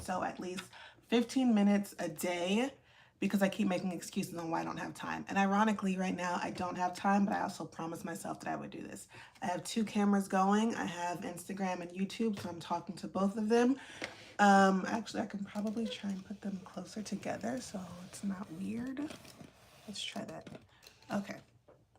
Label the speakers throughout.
Speaker 1: sew at least 15 minutes a day because I keep making excuses on why I don't have time. And ironically, right now, I don't have time, but I also promised myself that I would do this. I have 2 cameras going. I have Instagram and YouTube, so I'm talking to both of them. Actually, I can probably try and put them closer together so it's not weird. Let's try that. Okay.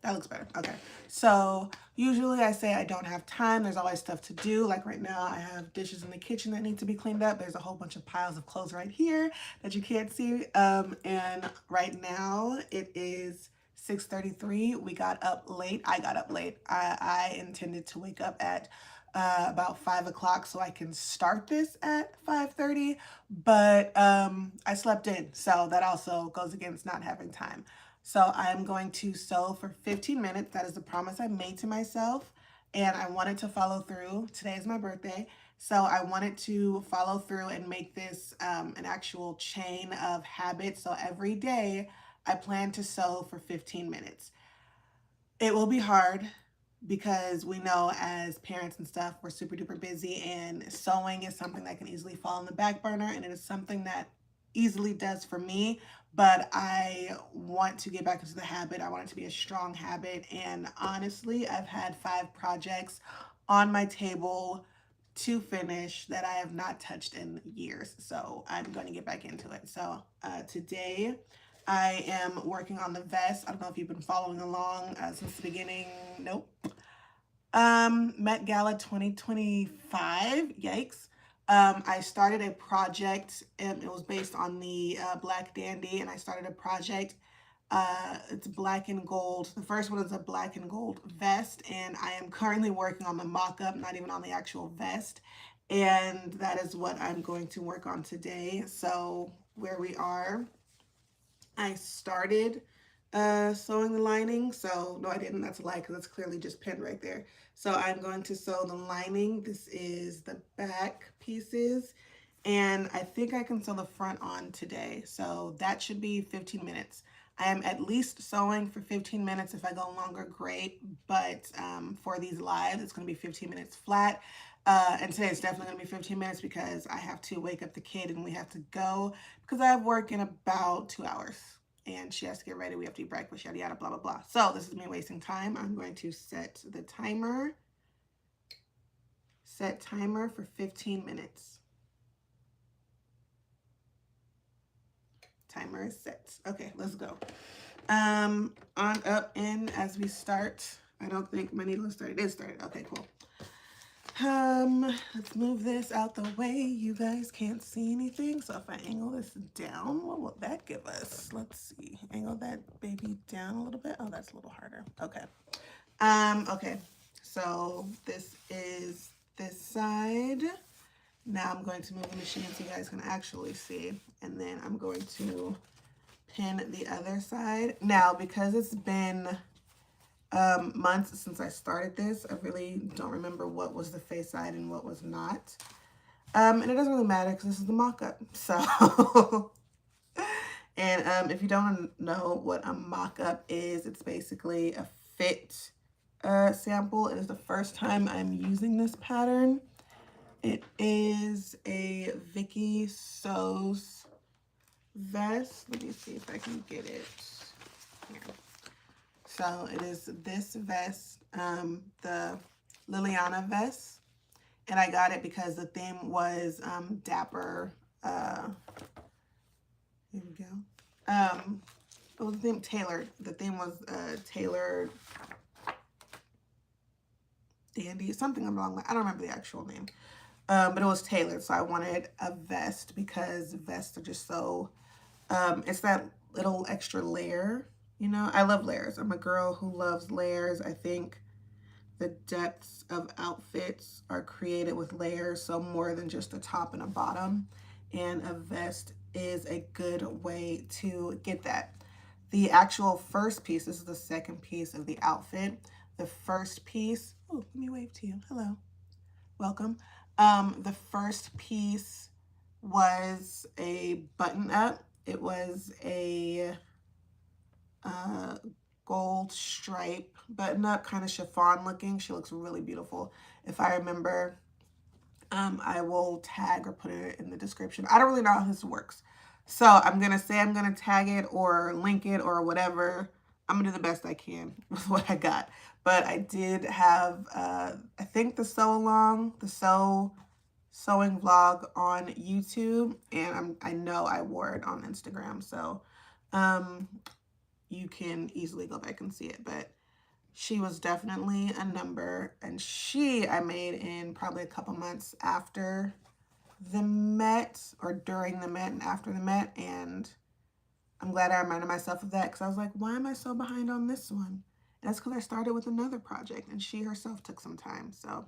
Speaker 1: That looks better. Okay. So usually I say I don't have time. There's always stuff to do. Like right now I have dishes in the kitchen that need to be cleaned up. There's a whole bunch of piles of clothes right here that you can't see. And right now it is 6:33. We got up late. I got up late. I intended to wake up at about 5 o'clock so I can start this at 5:30, but I slept in. So that also goes against not having time. So I'm going to sew for 15 minutes. That is the promise I made to myself. And I wanted to follow through. Today is my birthday. So I wanted to follow through and make this an actual chain of habits. So every day I plan to sew for 15 minutes. It will be hard because we know as parents and stuff, we're super duper busy, and sewing is something that can easily fall on the back burner, and it is something that easily does for me, but I want to get back into the habit. I want it to be a strong habit, and honestly, I've had 5 projects on my table to finish that I have not touched in years, so I'm going to get back into it. So today I am working on the vest. I don't know if you've been following along since the beginning. Nope. Met Gala 2025. Yikes. I started a project, and it was based on the Black Dandy, and I started a project. It's black and gold. The first one is a black and gold vest, and I am currently working on the mock-up, not even on the actual vest. And that is what I'm going to work on today. So where we are, I started sewing the lining. So no, I didn't. That's a lie because it's clearly just pinned right there. So I'm going to sew the lining. This is the back pieces. And I think I can sew the front on today. So that should be 15 minutes. I am at least sewing for 15 minutes. If I go longer, great. But for these lives, it's going to be 15 minutes flat. And today it's definitely going to be 15 minutes because I have to wake up the kid and we have to go because I have work in about 2 hours. And she has to get ready. We have to eat breakfast, yada, yada, blah, blah, blah. So this is me wasting time. I'm going to set the timer. Set timer for 15 minutes. Timer is set. Okay, let's go. On up in as we start. I don't think my needle is started. It is started. Okay, cool. Let's move this out the way. You guys can't see anything. So if I angle this down, what will that give us? Let's see. Angle that baby down a little bit. Oh, that's a little harder. Okay. Okay. So this is this side. Now I'm going to move the machine so you guys can actually see. And then I'm going to pin the other side. Now, because it's been months since I started this, I really don't remember what was the face side and what was not. And it doesn't really matter because this is the mock-up. So, and if you don't know what a mock-up is, it's basically a fit sample. It is the first time I'm using this pattern. It is a VikiSews vest. Let me see if I can get it here. So it is this vest, the Liliana vest, and I got it because the theme was dapper. Here we go. It was the theme tailored. The theme was tailored dandy, something along that. I don't remember the actual name. But it was tailored, so I wanted a vest because vests are just so, it's that little extra layer, you know? I love layers. I'm a girl who loves layers. I think the depths of outfits are created with layers, so more than just a top and a bottom. And a vest is a good way to get that. The actual first piece, this is the second piece of the outfit. The first piece, oh, let me wave to you. Hello, welcome. The first piece was a button up. It was a gold stripe button up, kind of chiffon looking. She looks really beautiful. If I remember I will tag or put it in the description. I don't really know how this works. So I'm going to say I'm going to tag it or link it or whatever. I'm going to do the best I can with what I got. But I did have, I think the sewing vlog on YouTube. And I know I wore it on Instagram. So you can easily go back and see it. But she was definitely a number. And I made in probably a couple months after the Met, or during the Met and after the Met, and I'm glad I reminded myself of that, because I was like, why am I so behind on this one? And that's because I started with another project and she herself took some time. So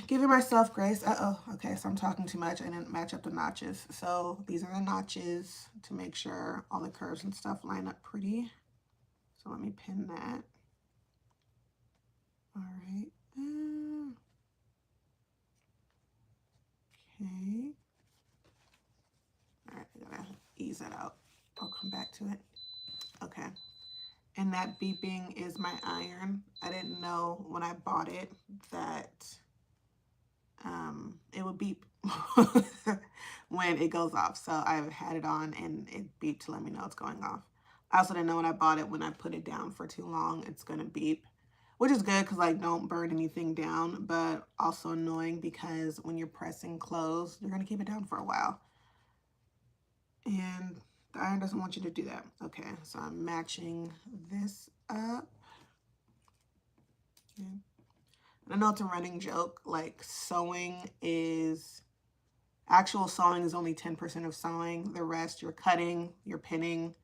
Speaker 1: giving myself grace. Okay, so I'm talking too much. I didn't match up the notches. So these are the notches to make sure all the curves and stuff line up pretty. So let me pin that. All right. Okay. All right, I gotta ease that out. I'll come back to it. Okay. And that beeping is my iron. I didn't know when I bought it that it would beep when it goes off. So I've had it on and it beeped to let me know it's going off. I also didn't know when I bought it, when I put it down for too long, it's gonna beep, which is good because like don't burn anything down, but also annoying because when you're pressing clothes, you're gonna keep it down for a while. And the iron doesn't want you to do that. Okay, so I'm matching this up. Okay. I know it's a running joke, like actual sewing is only 10% of sewing. The rest, you're cutting, you're pinning,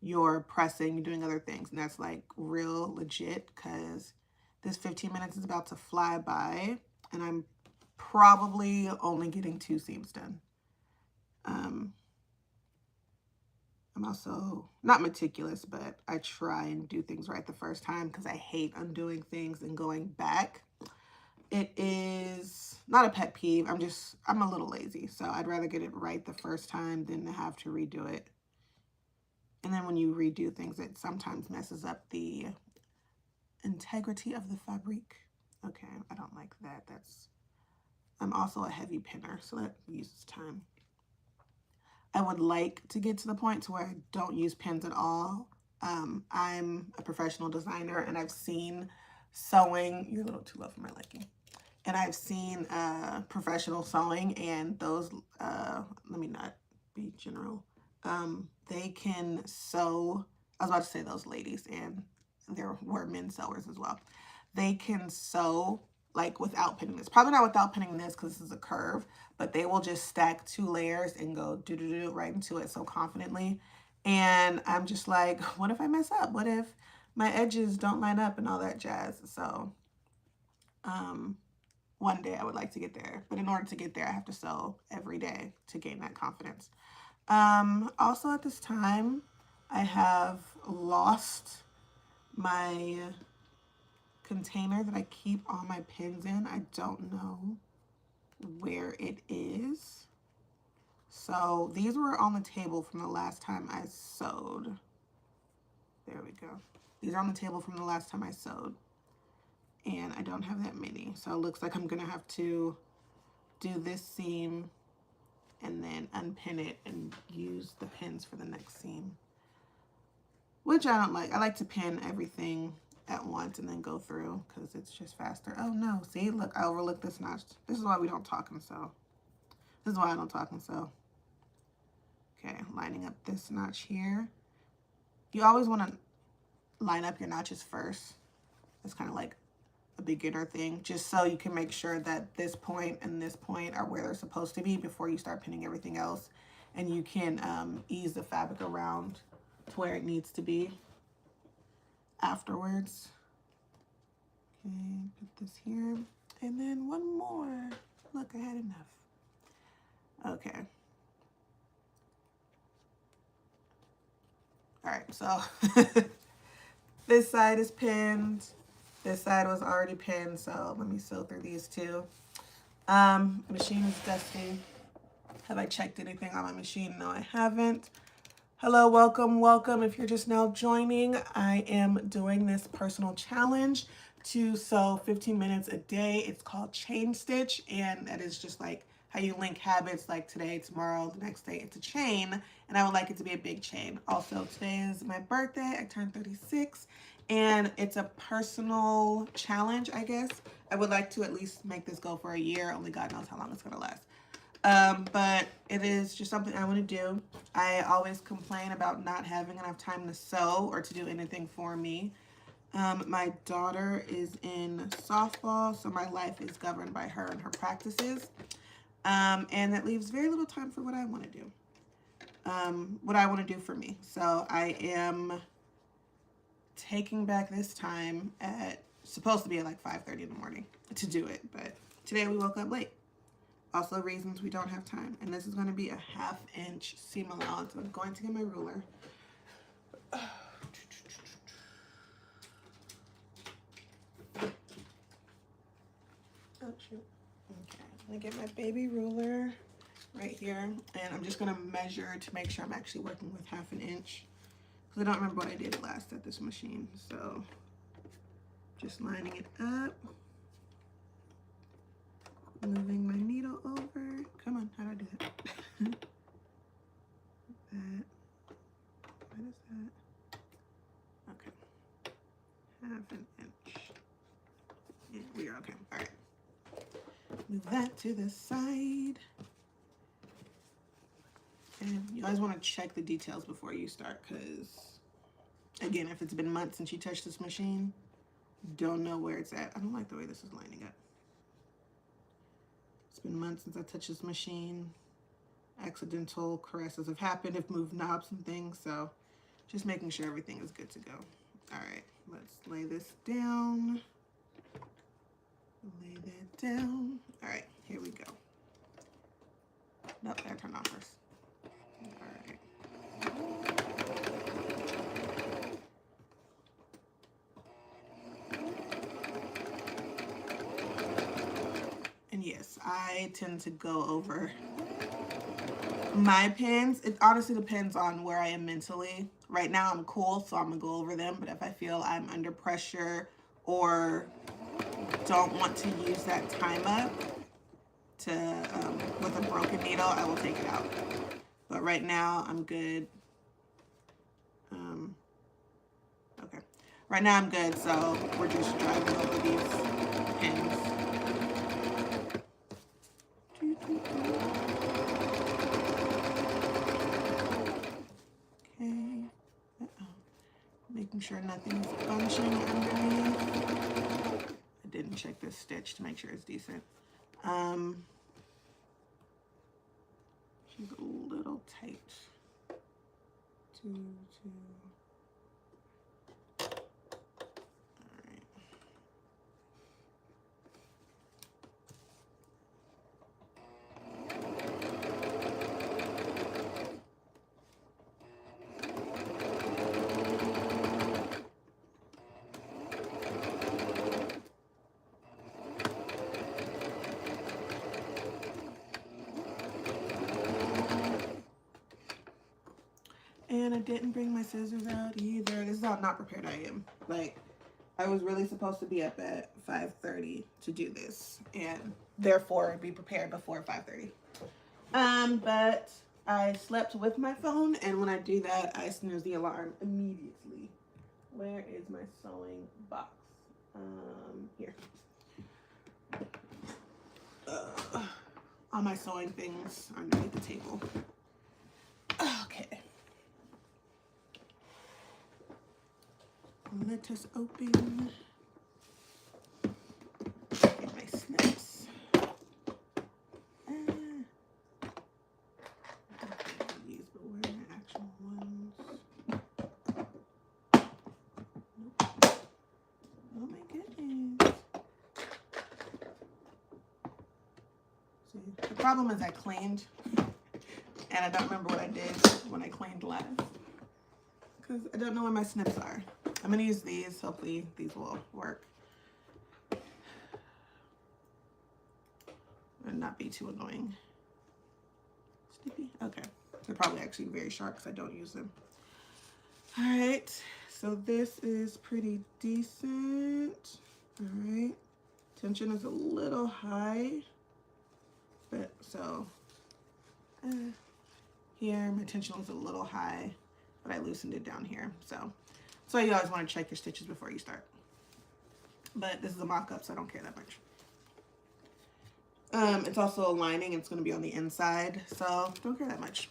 Speaker 1: you're pressing, you're doing other things. And that's like real legit, because this 15 minutes is about to fly by and I'm probably only getting 2 seams done. I'm also not meticulous, but I try and do things right the first time because I hate undoing things and going back. It is not a pet peeve. I'm a little lazy. So I'd rather get it right the first time than to have to redo it. And then when you redo things, it sometimes messes up the integrity of the fabric. Okay, I don't like that. I'm also a heavy pinner, so that uses time. I would like to get to the point to where I don't use pins at all. I'm a professional designer and I've seen sewing. You're a little too low for my liking. And I've seen professional sewing, and those, let me not be general. They can sew. I was about to say those ladies, and there were men sewers as well. They can sew like without pinning this. Probably not without pinning this because this is a curve, but they will just stack 2 layers and go do right into it so confidently. And I'm just like, what if I mess up? What if my edges don't line up and all that jazz? So one day I would like to get there, but in order to get there, I have to sew every day to gain that confidence. Also at this time, I have lost my container that I keep all my pins in. I don't know where it is. So these were on the table from the last time I sewed. There we go. These are on the table from the last time I sewed. And I don't have that many. So it looks like I'm gonna have to do this seam and then unpin it and use the pins for the next seam, which I don't like. I like to pin everything at once and then go through because it's just faster. Oh no, see, look, I overlooked this notch. This is why we don't talk and sew. This is why I don't talk and sew. Okay, lining up this notch here. You always want to line up your notches first. It's kind of like a beginner thing, just so you can make sure that this point and this point are where they're supposed to be before you start pinning everything else, and you can ease the fabric around to where it needs to be afterwards. Okay, put this here, and then one more. Look, I had enough. Okay. All right, so this side is pinned. This side was already pinned, so let me sew through these two. Machine is dusty. Have I checked anything on my machine? No, I haven't. Hello, welcome, welcome. If you're just now joining, I am doing this personal challenge to sew 15 minutes a day. It's called Chainstitch, and that is just like how you link habits, like today, tomorrow, the next day. It's a chain, and I would like it to be a big chain. Also, today is my birthday. I turned 36, and it's a personal challenge, I guess. I would like to at least make this go for a year. Only God knows how long it's gonna last. But it is just something I want to do. I always complain about not having enough time to sew or to do anything for me. My daughter is in softball, so my life is governed by her and her practices. And that leaves very little time for what I want to do. What I want to do for me. So I am taking back this time at, supposed to be at like 5:30 in the morning to do it, but today we woke up late. Also reasons we don't have time. And this is going to be a 1/2 inch seam allowance. I'm going to get my ruler. Oh shoot. Okay, I'm gonna get my baby ruler right here, and I'm just gonna measure to make sure I'm actually working with 1/2 inch, because I don't remember what I did last at this machine. So just lining it up, moving my needle over. Come on, how do I do that? That. What is that? Okay, 1/2 inch. Yeah, we are okay. All right. Move that to the side. And you always want to check the details before you start, because, again, if it's been months since you touched this machine, don't know where it's at. I don't like the way this is lining up. It's been months since I touched this machine. Accidental caresses have happened, have moved knobs and things, so just making sure everything is good to go. All right, let's lay this down. Lay that down. All right, here we go. Nope, I turned on first. All right. And yes, I tend to go over my pins. It honestly depends on where I am mentally. Right now I'm cool, so I'm gonna go over them, but if I feel I'm under pressure or don't want to use that time up to with a broken needle, I will take it out. But right now I'm good. Okay, right now I'm good, so we're just driving over these pins. Okay. Making sure nothing's bunching underneath. I didn't check this stitch to make sure it's decent. She's a little tight. Two. All right. And I didn't bring my scissors out either. This is how not prepared I am. Like, I was really supposed to be up at 5:30 to do this, and therefore be prepared before 5:30. But I slept with my phone, and when I do that, I snooze the alarm immediately. Where is my sewing box? Here. All my sewing things are underneath the table. Okay. Let us open. Get my snips. These, but where are the actual ones? Nope. Oh my goodness. See, the problem is I cleaned, and I don't remember what I did when I cleaned last, because I don't know where my snips are. I'm gonna use these. Hopefully these will work and not be too annoying. Snippy. Okay, they're probably actually very sharp because I don't use them. All right, so this is pretty decent. All right, tension is a little high, but so here my tension was a little high, but I loosened it down here. So you always want to check your stitches before you start. But this is a mock-up, so I don't care that much. It's also a lining. It's going to be on the inside, so don't care that much,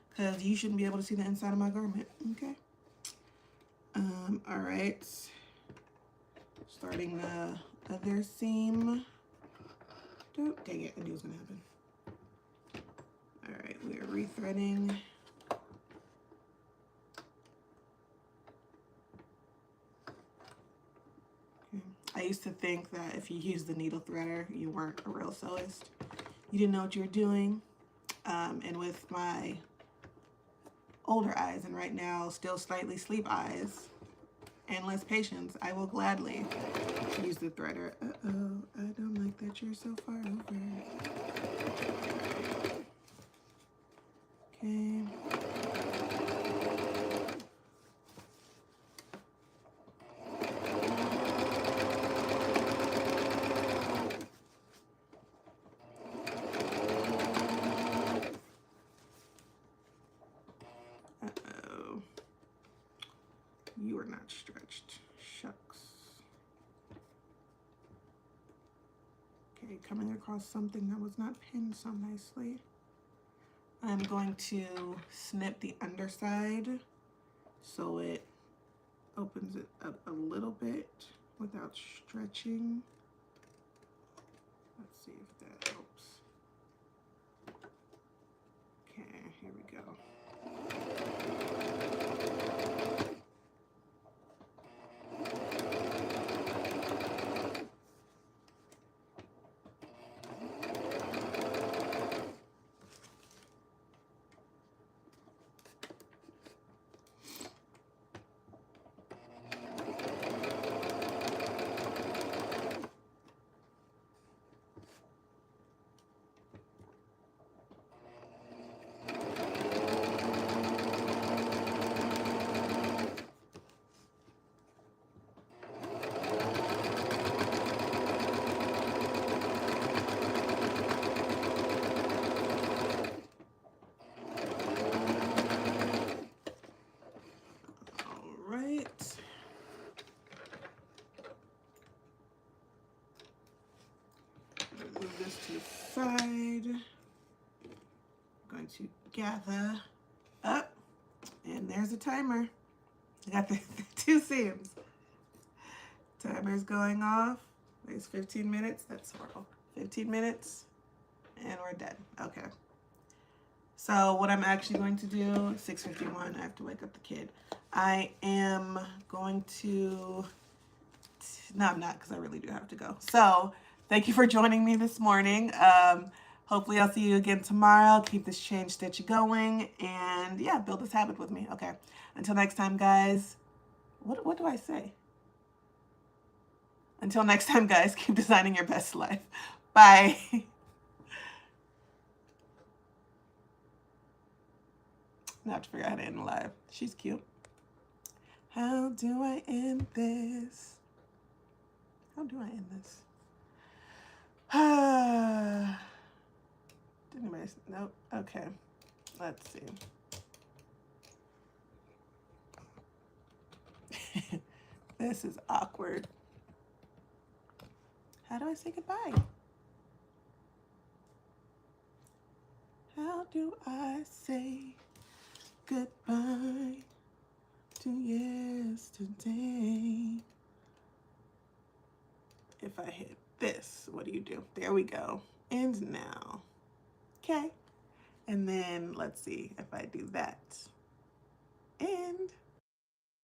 Speaker 1: because you shouldn't be able to see the inside of my garment. Okay. All right. Starting the other seam. Oh, dang it! I knew it was going to happen. All right, we are rethreading. Okay. I used to think that if you used the needle threader, you weren't a real sewist. You didn't know what you were doing. And with my older eyes, and right now still slightly sleep eyes and less patience, I will gladly use the threader. Uh-oh, I don't like that you're so far over. Okay. Uh-oh. You are not stretched. Shucks. Okay, coming across something that was not pinned so nicely. I'm going to snip the underside so it opens it up a little bit without stretching. Let's see if that helps. Okay, here we go. Move this to the side. I'm going to gather up, and there's a timer. I got the 2 seams. Timer's going off. There's 15 minutes. That's horrible. 15 minutes, and we're dead. Okay. So what I'm actually going to do, 6:51, I have to wake up the kid. I am going to, no, I'm not, because I really do have to go. So thank you for joining me this morning. Hopefully I'll see you again tomorrow. Keep this chain stitch going, and yeah, build this habit with me. Okay. Until next time, guys. What do I say? Until next time, guys, keep designing your best life. Bye. I have to figure out how to end the live. She's cute. How do I end this? How do I end this? Did anybody? Nope. Okay. Let's see. This is awkward. How do I say goodbye? How do I say goodbye to yesterday? If I hit this, what do? There we go. And now. Okay. And then let's see if I do that. And